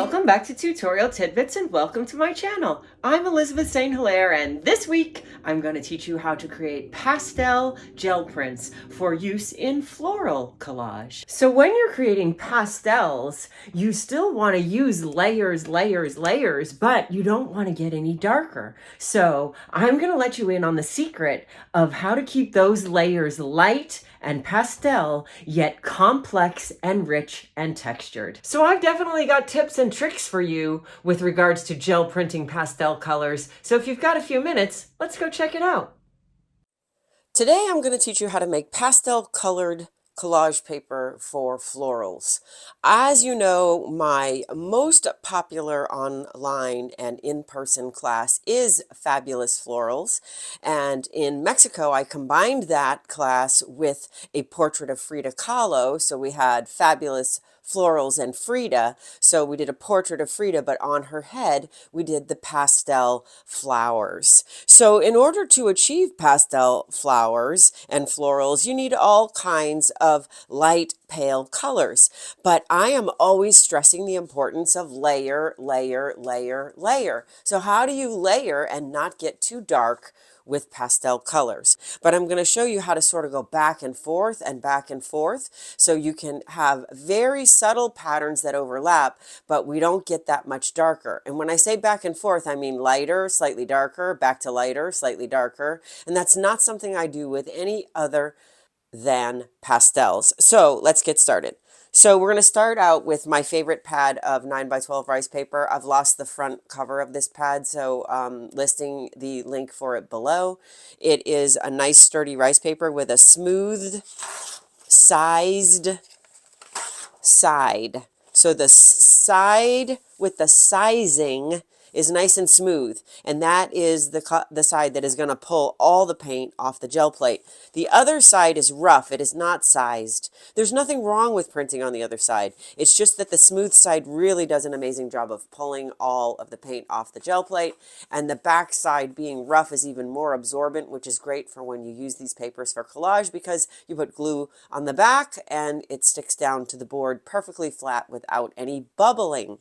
Welcome back to Tutorial Tidbits and welcome to my channel. I'm Elizabeth St. Hilaire and this week I'm going to teach you how to create pastel gel prints for use in floral collage. So when you're creating pastels, you still want to use layers, but you don't want to get any darker. So I'm going to let you in on the secret of how to keep those layers light and pastel, yet complex and rich and textured. So I've definitely got tips and tricks for you with regards to gel printing pastel colors. So if you've got a few minutes, let's go check it out. Today I'm going to teach you how to make pastel colored collage paper for florals. As you know, my most popular online and in-person class is Fabulous Florals, and in Mexico I combined that class with a portrait of Frida Kahlo. So we had Fabulous Florals and Frida. So we did a portrait of Frida, but on her head we did the pastel flowers. So in order to achieve pastel flowers and florals, you need all kinds of light pale colors. But I am always stressing the importance of layer, layer, layer, layer. So how do you layer and not get too dark with pastel colors? But I'm going to show you how to sort of go back and forth so you can have very subtle patterns that overlap, but we don't get that much darker. And when I say back and forth, I mean lighter, slightly darker, back to lighter, slightly darker. And that's not something I do with any other than pastels. So let's get started. So we're going to start out with my favorite pad of 9x12 rice paper. I've lost the front cover of this pad, so listing the link for it below. It is a nice sturdy rice paper with a smooth sized side. So the side with the sizing is nice and smooth, and that is the side that is going to pull all the paint off the gel plate. The other side is rough. It is not sized. There's nothing wrong with printing on the other side. It's just that the smooth side really does an amazing job of pulling all of the paint off the gel plate, and the back side being rough is even more absorbent, which is great for when you use these papers for collage because you put glue on the back and it sticks down to the board perfectly flat without any bubbling.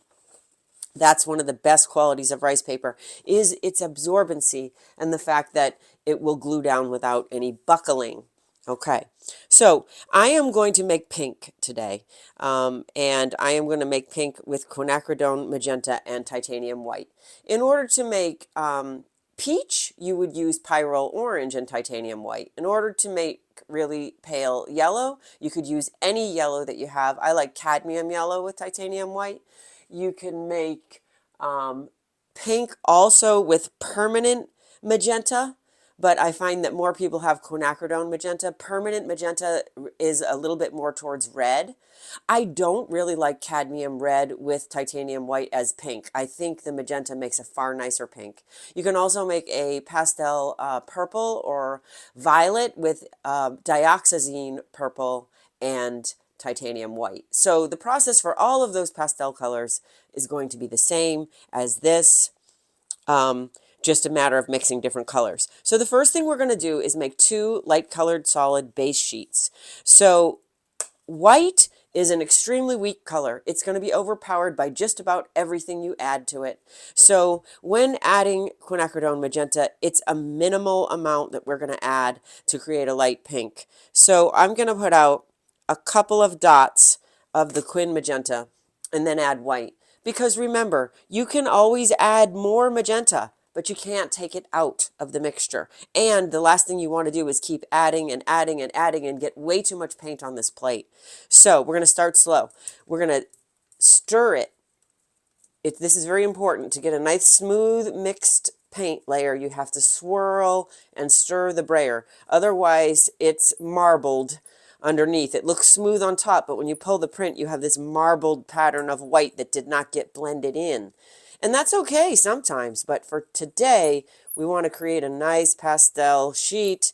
That's one of the best qualities of rice paper, is its absorbency and the fact that it will glue down without any buckling. Okay, so I am going to make pink today, and I am going to make pink with quinacridone magenta and titanium white. In order to make peach, you would use pyrrole orange and titanium white. In order to make really pale yellow, you could use any yellow that you have. I like cadmium yellow with titanium white. You can make pink also with permanent magenta, but I find that more people have quinacridone magenta. Permanent magenta is a little bit more towards red. I don't really like cadmium red with titanium white as pink. I think the magenta makes a far nicer pink. You can also make a pastel purple or violet with dioxazine purple and titanium white. So the process for all of those pastel colors is going to be the same as this, just a matter of mixing different colors. So the first thing we're going to do is make two light colored solid base sheets. So white is an extremely weak color. It's going to be overpowered by just about everything you add to it. So when adding quinacridone magenta, it's a minimal amount that we're going to add to create a light pink. So I'm going to put out a couple of dots of the quin magenta and then add white. Because remember, you can always add more magenta, but you can't take it out of the mixture. And the last thing you want to do is keep adding and adding and adding and get way too much paint on this plate. So we're going to start slow. We're going to stir it. This is very important. To get a nice smooth mixed paint layer, you have to swirl and stir the brayer. Otherwise, it's marbled underneath. It looks smooth on top, but when you pull the print, you have this marbled pattern of white that did not get blended in. And that's okay sometimes, but for today, we want to create a nice pastel sheet,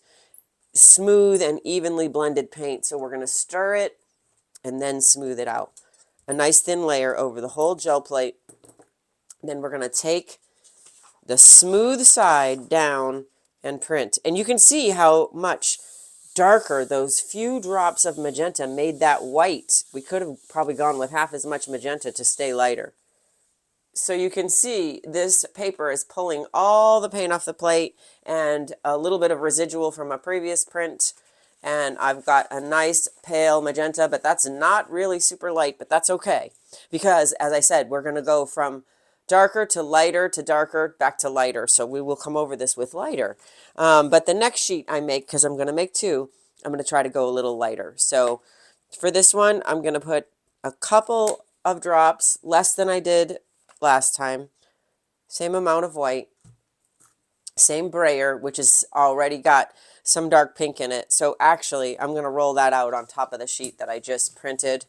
smooth and evenly blended paint. So we're going to stir it and then smooth it out. A nice thin layer over the whole gel plate. Then we're going to take the smooth side down and print. And you can see how much darker those few drops of magenta made that white. We could have probably gone with half as much magenta to stay lighter. So you can see this paper is pulling all the paint off the plate and a little bit of residual from a previous print. And I've got a nice pale magenta, but that's not really super light, but that's okay. Because as I said, we're going to go from darker to darker, back to lighter. So we will come over this with lighter. But the next sheet I make, because I'm going to make two, I'm going to try to go a little lighter. So for this one, I'm going to put a couple of drops, less than I did last time. Same amount of white. Same brayer, which has already got some dark pink in it. So actually, I'm going to roll that out on top of the sheet that I just printed,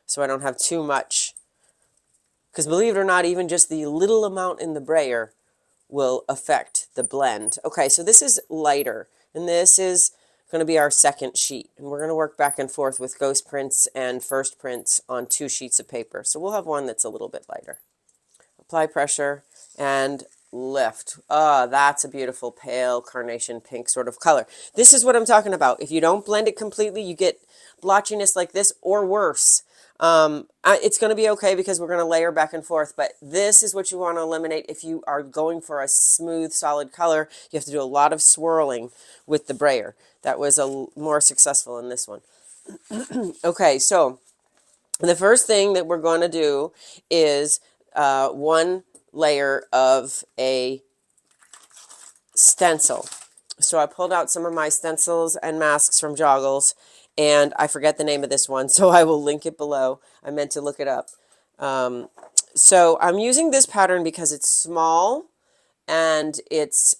so I don't have too much. Because believe it or not, even just the little amount in the brayer will affect the blend. Okay, so this is lighter, and this is going to be our second sheet. And we're going to work back and forth with ghost prints and first prints on 2 sheets of paper. So we'll have one that's a little bit lighter. Apply pressure and lift. That's a beautiful pale carnation pink sort of color. This is what I'm talking about. If you don't blend it completely, you get blotchiness like this or worse. It's going to be okay because we're going to layer back and forth, but this is what you want to eliminate. If you are going for a smooth, solid color, you have to do a lot of swirling with the brayer. That was more successful in this one. Okay, so the first thing that we're going to do is one layer of a stencil. So I pulled out some of my stencils and masks from Joggles, and I forget the name of this one, so I will link it below. I meant to look it up. So I'm using this pattern because it's small and it's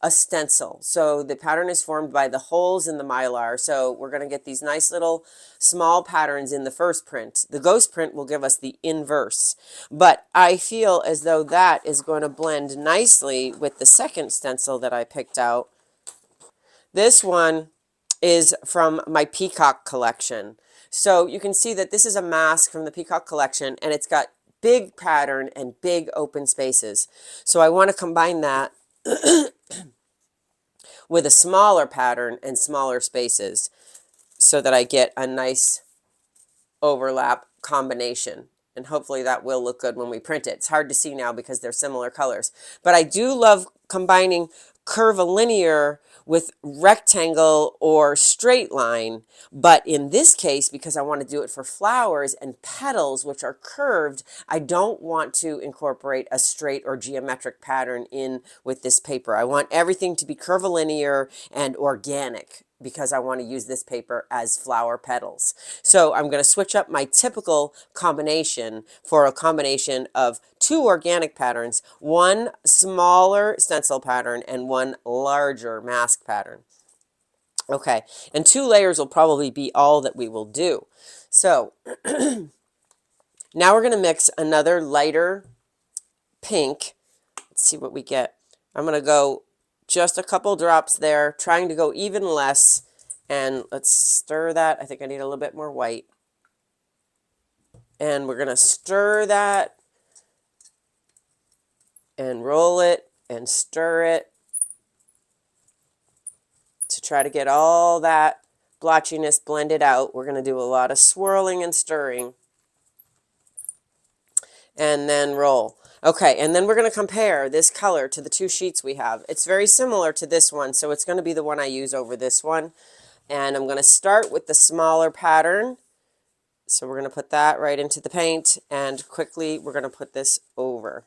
a stencil. So the pattern is formed by the holes in the Mylar. So we're going to get these nice little small patterns in the first print. The ghost print will give us the inverse. But I feel as though that is going to blend nicely with the second stencil that I picked out. This one is from my Peacock collection. So you can see that this is a mask from the Peacock collection, and it's got big pattern and big open spaces. So I want to combine that with a smaller pattern and smaller spaces so that I get a nice overlap combination. And hopefully that will look good when we print it. It's hard to see now because they're similar colors. But I do love combining curvilinear with rectangle or straight line. But in this case, because I want to do it for flowers and petals, which are curved, I don't want to incorporate a straight or geometric pattern in with this paper. I want everything to be curvilinear and organic, because I want to use this paper as flower petals. So I'm going to switch up my typical combination for a combination of 2 organic patterns, 1 smaller stencil pattern and 1 larger mask pattern. Okay, and 2 layers will probably be all that we will do. So now we're going to mix another lighter pink. Let's see what we get. I'm going to go just a couple drops there, trying to go even less. And let's stir that. I think I need a little bit more white. And we're going to stir that and roll it and stir it to try to get all that blotchiness blended out. We're going to do a lot of swirling and stirring. And then roll. Okay, and then we're going to compare this color to the 2 sheets we have. It's very similar to this one, so it's going to be the one I use over this one. And I'm going to start with the smaller pattern. So we're going to put that right into the paint, and quickly we're going to put this over.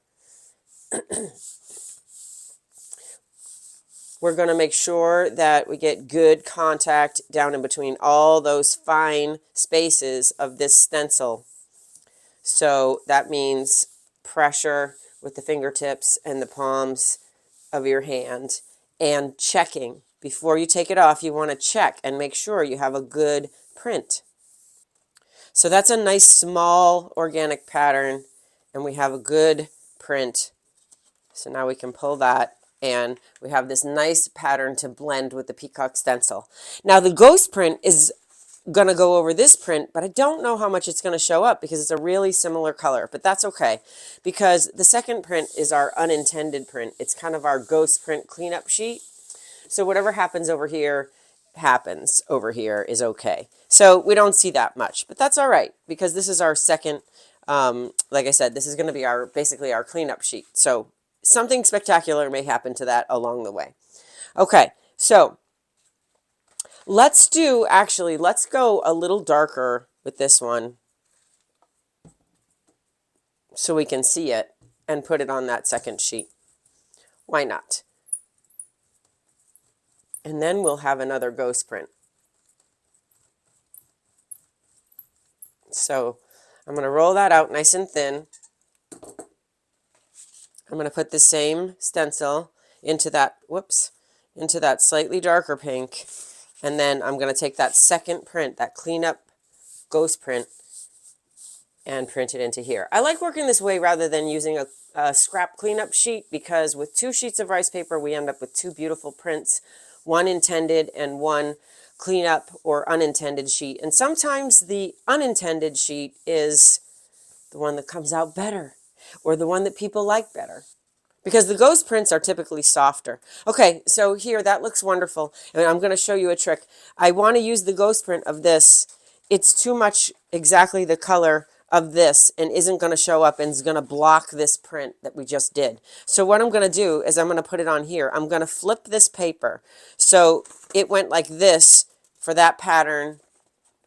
We're going to make sure that we get good contact down in between all those fine spaces of this stencil. So that means pressure with the fingertips and the palms of your hand, and checking. Before you take it off, you want to check and make sure you have a good print. So that's a nice small organic pattern, and we have a good print. So now we can pull that, and we have this nice pattern to blend with the Peacock stencil. Now the ghost print is going to go over this print, but I don't know how much it's going to show up because it's a really similar color, but that's okay, because the second print is our unintended print. It's kind of our ghost print cleanup sheet. So whatever happens over here happens over here is okay. So we don't see that much, but that's all right, because this is our second Like I said, this is going to be basically our cleanup sheet. So something spectacular may happen to that along the way. Okay, so let's go a little darker with this one so we can see it and put it on that second sheet. Why not? And then we'll have another ghost print. So I'm going to roll that out nice and thin. I'm going to put the same stencil into that, into that slightly darker pink. And then I'm going to take that second print, that cleanup ghost print, and print it into here. I like working this way rather than using a scrap cleanup sheet, because with 2 sheets of rice paper, we end up with 2 beautiful prints, one intended and one cleanup or unintended sheet. And sometimes the unintended sheet is the one that comes out better, or the one that people like better, because the ghost prints are typically softer. Okay, so here, that looks wonderful. And I'm going to show you a trick. I want to use the ghost print of this. It's too much exactly the color of this and isn't going to show up and is going to block this print that we just did. So what I'm going to do is I'm going to put it on here. I'm going to flip this paper. So it went like this for that pattern,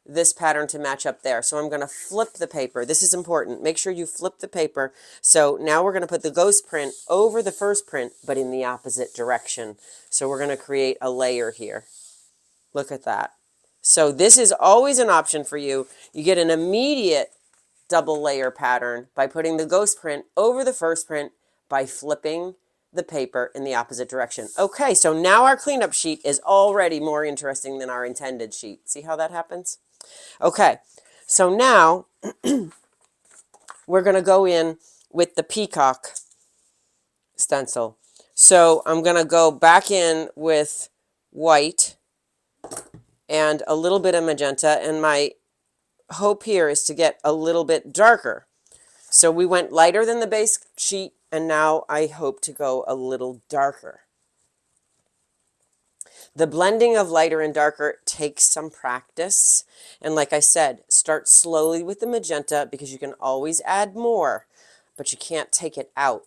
this pattern to match up there. So I'm going to flip the paper. This is important. Make sure you flip the paper. So now we're going to put the ghost print over the first print, but in the opposite direction. So we're going to create a layer here. Look at that. So this is always an option for you. You get an immediate double layer pattern by putting the ghost print over the first print by flipping the paper in the opposite direction. Okay, so now our cleanup sheet is already more interesting than our intended sheet. See how that happens? Okay, so now we're going to go in with the peacock stencil. So I'm going to go back in with white and a little bit of magenta, and my hope here is to get a little bit darker. So we went lighter than the base sheet, and now I hope to go a little darker. The blending of lighter and darker takes some practice. And like I said, start slowly with the magenta, because you can always add more, but you can't take it out.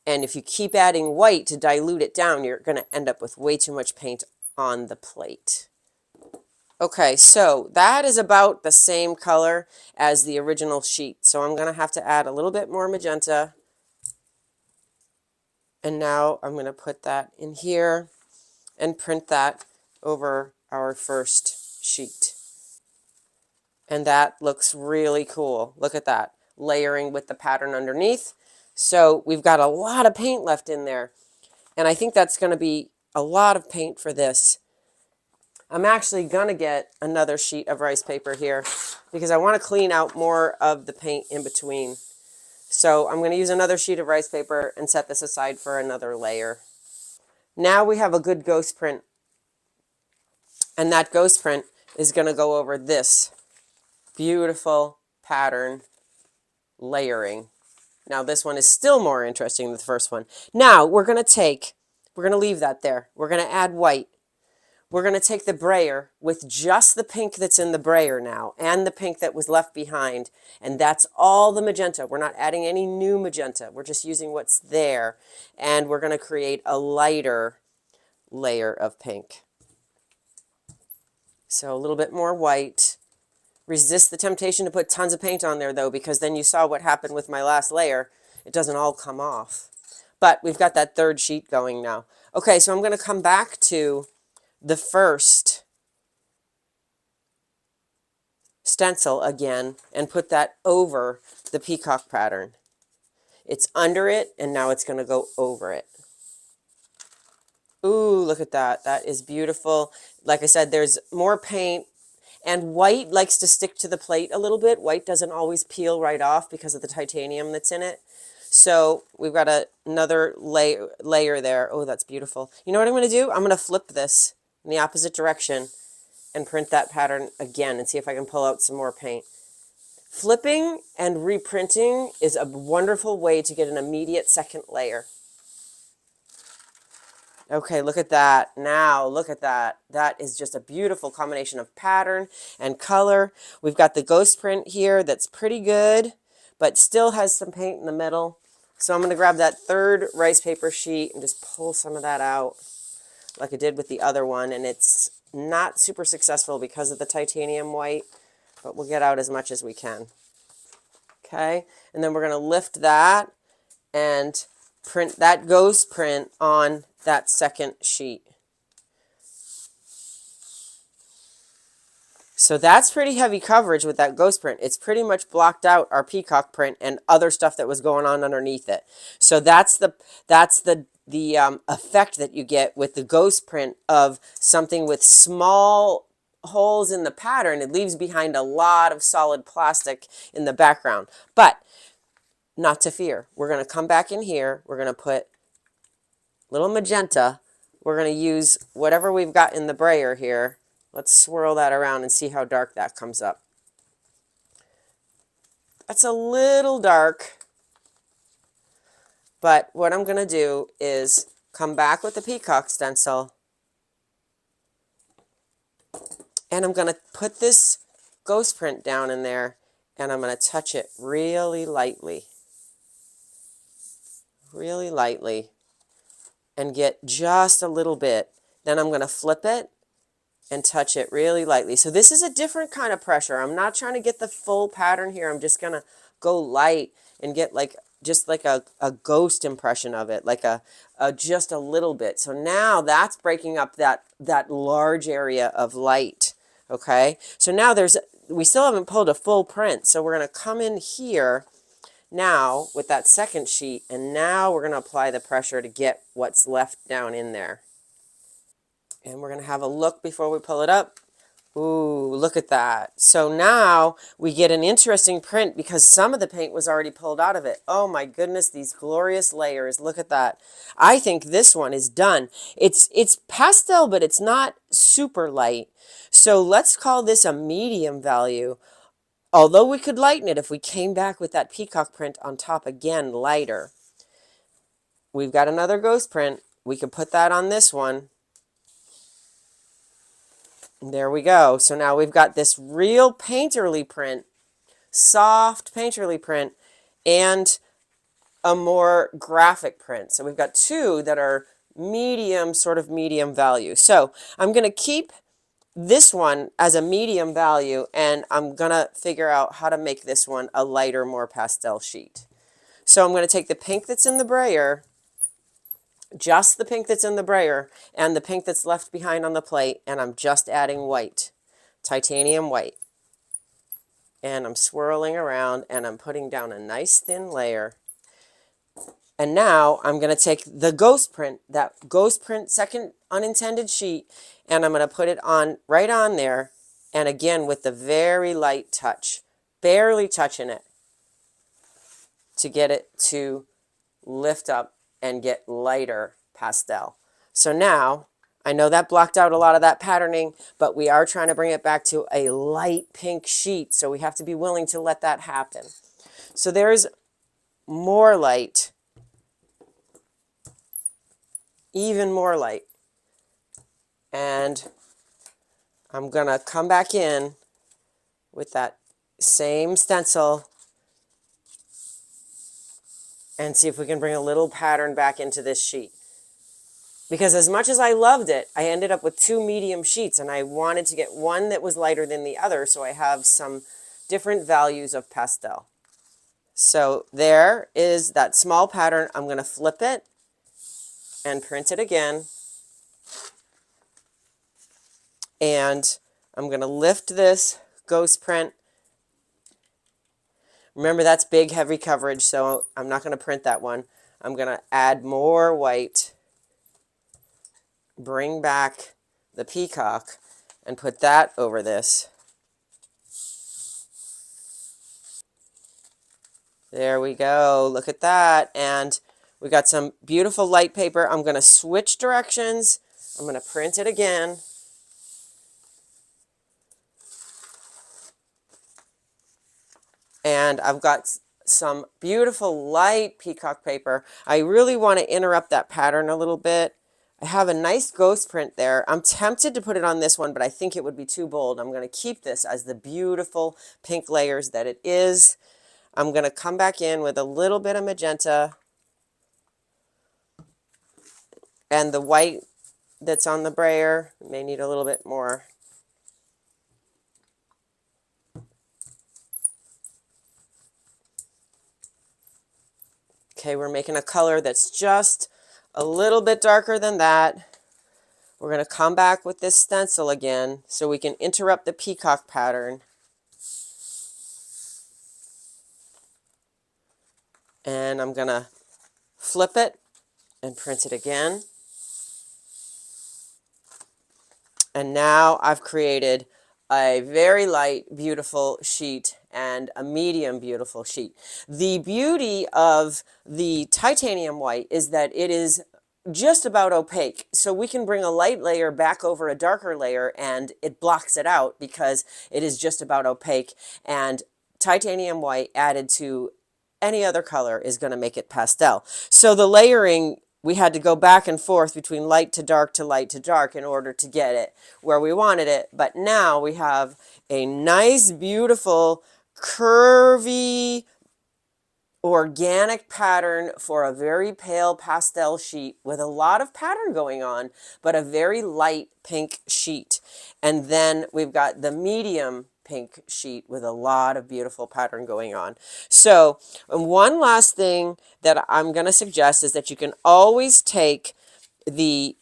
And if you keep adding white to dilute it down, you're going to end up with way too much paint on the plate. Okay, so that is about the same color as the original sheet. So I'm going to have to add a little bit more magenta. And now I'm going to put that in here and print that over our first sheet. And that looks really cool. Look at that, layering with the pattern underneath. So we've got a lot of paint left in there. And I think that's going to be a lot of paint for this. I'm actually going to get another sheet of rice paper here because I want to clean out more of the paint in between. So I'm going to use another sheet of rice paper and set this aside for another layer. Now we have a good ghost print. And that ghost print is going to go over this beautiful pattern layering. Now this one is still more interesting than the first one. Now we're going to leave that there. We're going to add white. We're going to take the brayer with just the pink that's in the brayer now and the pink that was left behind. And that's all the magenta. We're not adding any new magenta. We're just using what's there. And we're going to create a lighter layer of pink. So a little bit more white. Resist the temptation to put tons of paint on there though, because then you saw what happened with my last layer. It doesn't all come off. But we've got that third sheet going now. Okay, so I'm going to come back to the first stencil again and put that over the peacock pattern. It's under it, and now it's going to go over it. Ooh, look at that. That is beautiful. Like I said, there's more paint, and white likes to stick to the plate a little bit. White doesn't always peel right off because of the titanium that's in it. So we've got another layer there. Oh, that's beautiful. You know what I'm going to do? I'm going to flip this in the opposite direction and print that pattern again and see if I can pull out some more paint. Flipping and reprinting is a wonderful way to get an immediate second layer. Okay, look at that. Now, look at that. That is just a beautiful combination of pattern and color. We've got the ghost print here that's pretty good, but still has some paint in the middle. So I'm going to grab that third rice paper sheet and just pull some of that out like I did with the other one. And it's not super successful because of the titanium white, but we'll get out as much as we can. Okay, and then we're going to lift that and print that ghost print on that second sheet. So that's pretty heavy coverage with that ghost print. It's pretty much blocked out our peacock print and other stuff that was going on underneath it. So that's the effect that you get with the ghost print of something with small holes in the pattern. It leaves behind a lot of solid plastic in the background. But not to fear. We're going to come back in here. We're going to put little magenta. We're going to use whatever we've got in the brayer here. Let's swirl that around and see how dark that comes up. That's a little dark, but what I'm going to do is come back with the peacock stencil, and I'm going to put this ghost print down in there, and I'm going to touch it really lightly, and get just a little bit. Then I'm going to flip it and touch it really lightly. So this is a different kind of pressure. I'm not trying to get the full pattern here. I'm just going to go light and get just like a ghost impression of it, like just a little bit. So now that's breaking up that large area of light. Okay, so now we still haven't pulled a full print. So we're going to come in here now with that second sheet, and now we're going to apply the pressure to get what's left down in there. And we're going to have a look before we pull it up. Ooh, look at that. So now we get an interesting print because some of the paint was already pulled out of it. Oh my goodness, these glorious layers. Look at that. I think this one is done. It's pastel, but it's not super light. So let's call this a medium value. Although we could lighten it if we came back with that peacock print on top again, lighter. We've got another ghost print. We could put that on this one. There we go. So now we've got this real painterly print, soft painterly print, and a more graphic print. So we've got two that are medium, sort of medium value. So I'm going to keep this one as a medium value, and I'm going to figure out how to make this one a lighter, more pastel sheet. So I'm going to take the pink that's in the brayer, just the pink that's in the brayer, and the pink that's left behind on the plate, and I'm just adding white, titanium white. And I'm swirling around, and I'm putting down a nice thin layer. And now I'm going to take the ghost print, that ghost print second unintended sheet, and I'm going to put it on right on there, and again with the very light touch, barely touching it to get it to lift up and get lighter pastel. So now, I know that blocked out a lot of that patterning, but we are trying to bring it back to a light pink sheet, so we have to be willing to let that happen. So there's more light, even more light. And I'm going to come back in with that same stencil and see if we can bring a little pattern back into this sheet. Because as much as I loved it, I ended up with two medium sheets, and I wanted to get one that was lighter than the other, so I have some different values of pastel. So there is that small pattern. I'm going to flip it and print it again. And I'm going to lift this ghost print. Remember, that's big, heavy coverage, so I'm not going to print that one. I'm going to add more white, bring back the peacock, and put that over this. There we go. Look at that. And we got some beautiful light paper. I'm going to switch directions. I'm going to print it again. And I've got some beautiful light peacock paper. I really want to interrupt that pattern a little bit. I have a nice ghost print there. I'm tempted to put it on this one, but I think it would be too bold. I'm going to keep this as the beautiful pink layers that it is. I'm going to come back in with a little bit of magenta and the white that's on the brayer. May need a little bit more. Okay, we're making a color that's just a little bit darker than that. We're going to come back with this stencil again so we can interrupt the peacock pattern. And I'm going to flip it and print it again. And now I've created a very light, beautiful sheet and a medium, beautiful sheet. The beauty of the titanium white is that it is just about opaque. So we can bring a light layer back over a darker layer and it blocks it out because it is just about opaque. And titanium white added to any other color is going to make it pastel. So the layering, we had to go back and forth between light to dark to light to dark in order to get it where we wanted it. But now we have a nice, beautiful, curvy, organic pattern for a very pale pastel sheet with a lot of pattern going on, but a very light pink sheet. And then we've got the medium pink sheet with a lot of beautiful pattern going on. So one last thing that I'm going to suggest is that you can always take the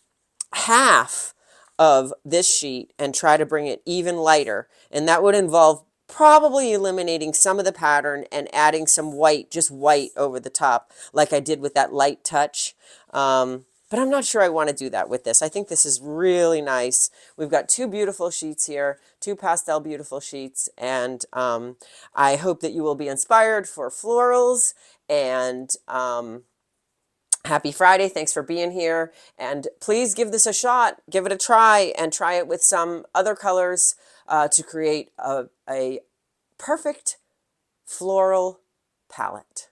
half of this sheet and try to bring it even lighter. And that would involve probably eliminating some of the pattern and adding some white, just white over the top, like I did with that light touch. But I'm not sure I want to do that with this. I think this is really nice. We've got two beautiful sheets here, two pastel beautiful sheets, and I hope that you will be inspired for florals. And happy Friday. Thanks for being here. And please give this a shot. Give it a try and try it with some other colors to create a perfect floral palette.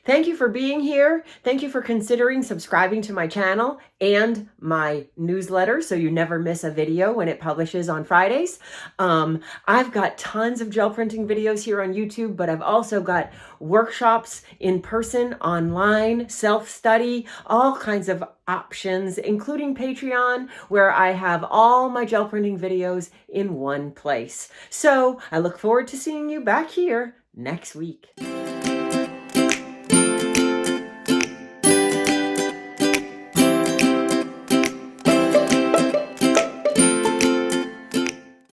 Thank you for being here. Thank you for considering subscribing to my channel and my newsletter so you never miss a video when it publishes on Fridays. I've got tons of gel printing videos here on YouTube, but I've also got workshops in person, online, self-study, all kinds of options, including Patreon, where I have all my gel printing videos in one place. So I look forward to seeing you back here next week.